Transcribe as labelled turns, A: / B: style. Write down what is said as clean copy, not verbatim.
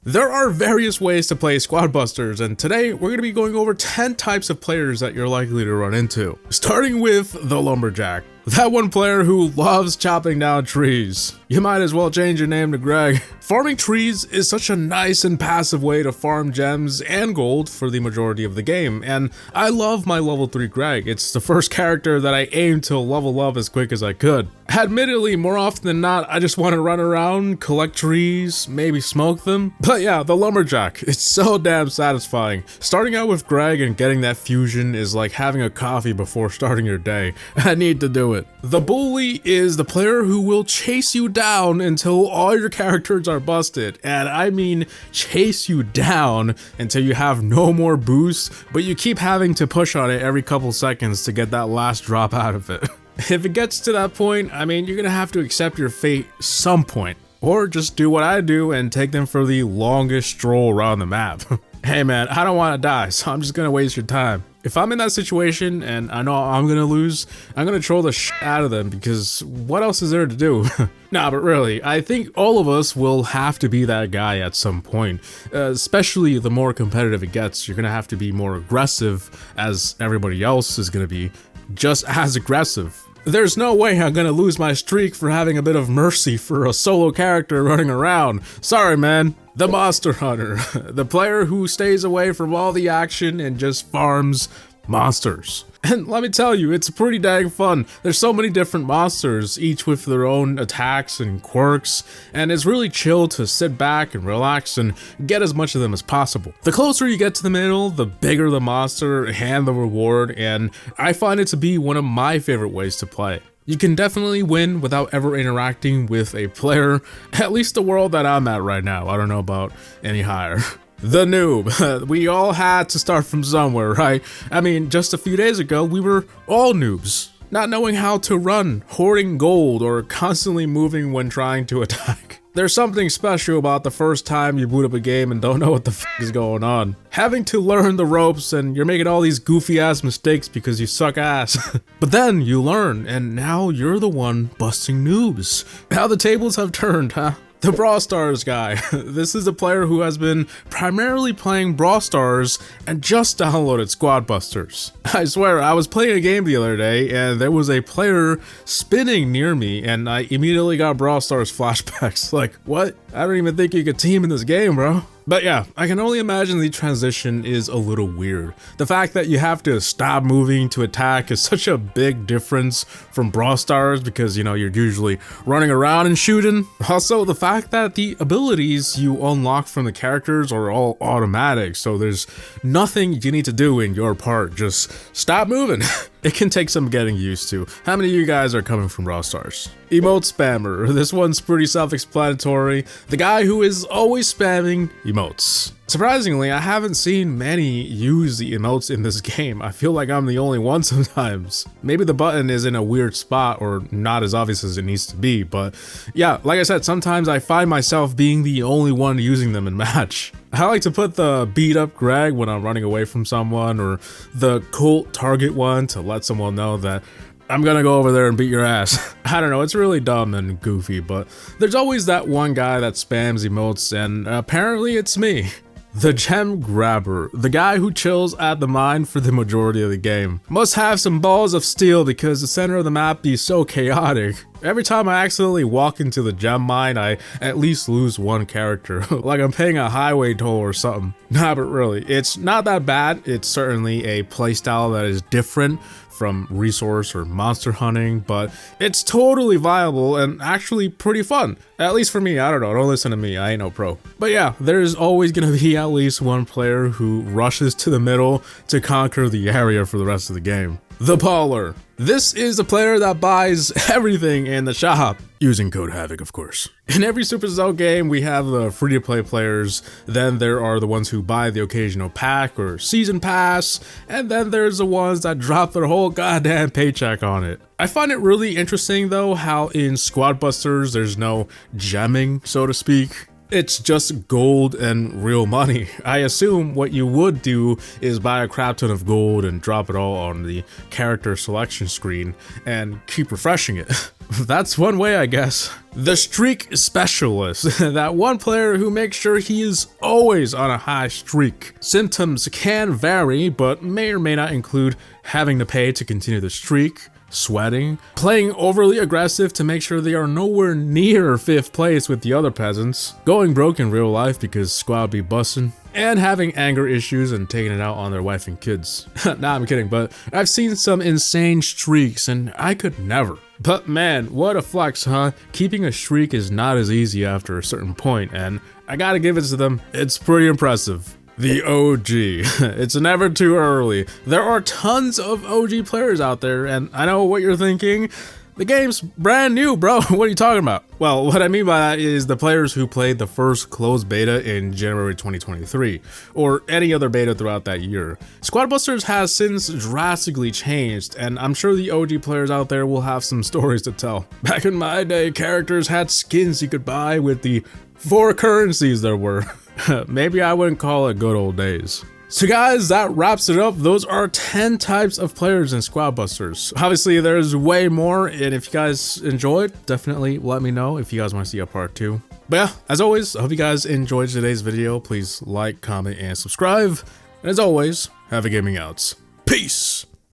A: There are various ways to play Squad Busters, and today we're going to be going over 10 types of players that you're likely to run into. Starting with the LumberJack. That one player who loves chopping down trees. You might as well change your name to Greg. Farming trees is such a nice and passive way to farm gems and gold for the majority of the game, and I love my level 3 Greg. It's the first character that I aim to level up as quick as I could. Admittedly, more often than not, I just want to run around, collect trees, maybe smoke them. But yeah, the LumberJack, it's so damn satisfying. Starting out with Greg and getting that fusion is like having a coffee before starting your day. I need to do it. The Bully is the player who will chase you down until all your characters are busted. And I mean chase you down until you have no more boost, but you keep having to push on it every couple seconds to get that last drop out of it. If it gets to that point, I mean, you're gonna have to accept your fate some point. Or just do what I do and take them for the longest stroll around the map. Hey man, I don't want to die, so I'm just gonna waste your time. If I'm in that situation and I know I'm gonna lose, I'm gonna troll the shit out of them because what else is there to do? Nah, but really, I think all of us will have to be that guy at some point. Especially the more competitive it gets, you're gonna have to be more aggressive as everybody else is gonna be just as aggressive. There's no way I'm gonna lose my streak for having a bit of mercy for a solo character running around. Sorry, man. The Monster Hunter, the player who stays away from all the action and just farms monsters. And let me tell you, it's pretty dang fun. There's so many different monsters, each with their own attacks and quirks, and it's really chill to sit back and relax and get as much of them as possible. The closer you get to the middle, the bigger the monster and the reward, and I find it to be one of my favorite ways to play. You can definitely win without ever interacting with a player, at least the world that I'm at right now. I don't know about any higher. The Noob. We all had to start from somewhere, right? I mean, just a few days ago, we were all noobs. Not knowing how to run, hoarding gold, or constantly moving when trying to attack. There's something special about the first time you boot up a game and don't know what the f is going on. Having to learn the ropes and you're making all these goofy ass mistakes because you suck ass. But then you learn and now you're the one busting noobs. How the tables have turned, huh? The Brawl Stars guy. This is a player who has been primarily playing Brawl Stars and just downloaded Squad Busters. I swear, I was playing a game the other day and there was a player spinning near me and I immediately got Brawl Stars flashbacks. Like, what? I don't even think you could team in this game, bro. But yeah, I can only imagine the transition is a little weird. The fact that you have to stop moving to attack is such a big difference from Brawl Stars because, you know, you're usually running around and shooting. Also, the fact that the abilities you unlock from the characters are all automatic, so there's nothing you need to do in your part, just stop moving. It can take some getting used to. How many of you guys are coming from Brawl Stars? Emote Spammer. This one's pretty self-explanatory. The guy who is always spamming emotes. Surprisingly, I haven't seen many use the emotes in this game. I feel like I'm the only one sometimes. Maybe the button is in a weird spot or not as obvious as it needs to be, but yeah, like I said, sometimes I find myself being the only one using them in match. I like to put the beat up Greg when I'm running away from someone, or the Colt target one to let someone know that I'm gonna go over there and beat your ass. I don't know, it's really dumb and goofy, but there's always that one guy that spams emotes, and apparently it's me. The Gem Grabber, the guy who chills at the mine for the majority of the game. Must have some balls of steel because the center of the map is so chaotic. Every time I accidentally walk into the gem mine, I at least lose one character, like I'm paying a highway toll or something. Nah, but really, it's not that bad. It's certainly a playstyle that is different from resource or monster hunting, but it's totally viable and actually pretty fun. At least for me, I don't know, don't listen to me, I ain't no pro. But yeah, there's always gonna be at least one player who rushes to the middle to conquer the area for the rest of the game. The Baller. This is a player that buys everything in the shop, using code Havoc, of course. In every Supercell game, we have the free-to-play players, then there are the ones who buy the occasional pack or season pass, and then there's the ones that drop their whole goddamn paycheck on it. I find it really interesting though how in Squad Busters there's no gemming, so to speak. it's just gold and real money. I assume what you would do is buy a crap ton of gold and drop it all on the character selection screen and keep refreshing it. That's one way, I guess. The streak specialist, that one player who makes sure he is always on a high streak. Symptoms can vary, but may or may not include having to pay to continue the streak, sweating, playing overly aggressive to make sure they are nowhere near 5th place with the other peasants, going broke in real life because squad be bussin', and having anger issues and taking it out on their wife and kids. Nah, I'm kidding, but I've seen some insane streaks and I could never. But man, what a flex, huh? Keeping a streak is not as easy after a certain point, and I gotta give it to them, it's pretty impressive. The OG. It's never too early. There are tons of OG players out there, and I know what you're thinking. The game's brand new, bro. What are you talking about? Well, what I mean by that is the players who played the first closed beta in January 2023, or any other beta throughout that year. Squad Busters has since drastically changed, and I'm sure the OG players out there will have some stories to tell. Back in my day, characters had skins you could buy with the 4 currencies there were. Maybe I wouldn't call it good old days. So guys, that wraps it up. Those are 10 types of players in Squad Busters. Obviously, there's way more, and if you guys enjoyed, definitely let me know if you guys want to see a part 2. But yeah, as always, I hope you guys enjoyed today's video. Please like, comment, and subscribe. And as always, Havoc Gaming out. Peace!